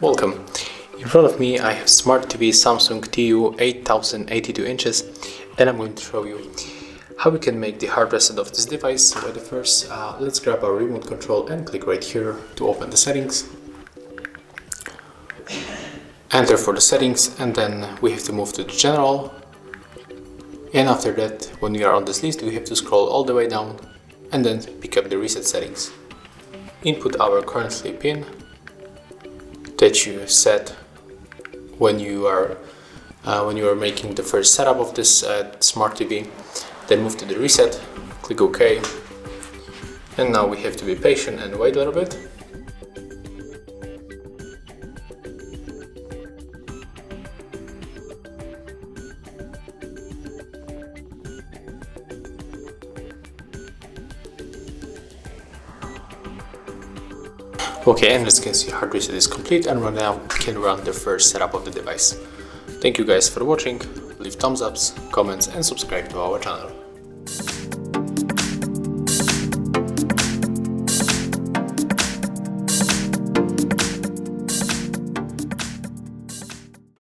Welcome. In front of me I have Smart TV Samsung TU 8082 inches, and I'm going to show you how we can make the hard reset of this device. But first, let's grab our remote control and click right here to open the settings. Enter for the settings, and then we have to move to the general. And after that, when we are on this list, we have to scroll all the way down and then pick up the reset settings. Input our current pin that you set when you are making the first setup of this smart TV. Then move to the reset, click OK, and now we have to be patient and wait a little bit. Okay, and as you can see, hard reset is complete, and right now we can run the first setup of the device. Thank you guys for watching. Leave thumbs ups, comments, and subscribe to our channel.